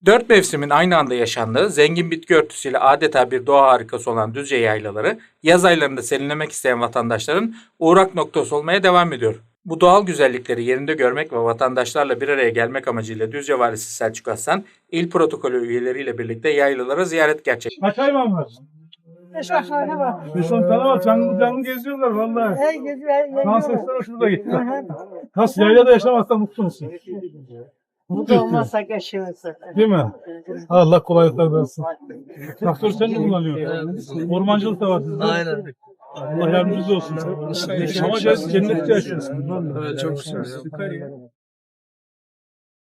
Dört mevsimin aynı anda yaşandığı, zengin bitki örtüsüyle adeta bir doğa harikası olan Düzce yaylaları, yaz aylarında serinlemek isteyen vatandaşların uğrak noktası olmaya devam ediyor. Bu doğal güzellikleri yerinde görmek ve vatandaşlarla bir araya gelmek amacıyla Düzce Valisi Selçuk Aslan, il protokolü üyeleriyle birlikte yaylalara ziyaret gerçekleştirdi. Kaç hayvan var? 5-10 tane var. 5-10 tane var. Canlı canlı geziyorlar vallahi. Her gece Dans geliyor. etsene şurada gitti. Nasıl yaylada yaşamaktan mutlu musun? Mutlu olmazsak yaşıyoruz. Değil mi? Allah kolaylıklar versin. Traktör sen mi kullanıyorsun? Ormancılık da var sizde. Aynen. Allah yardımcınız olsun. Ama cennette yaşıyorsun. Evet, çok güzel. Süper ya.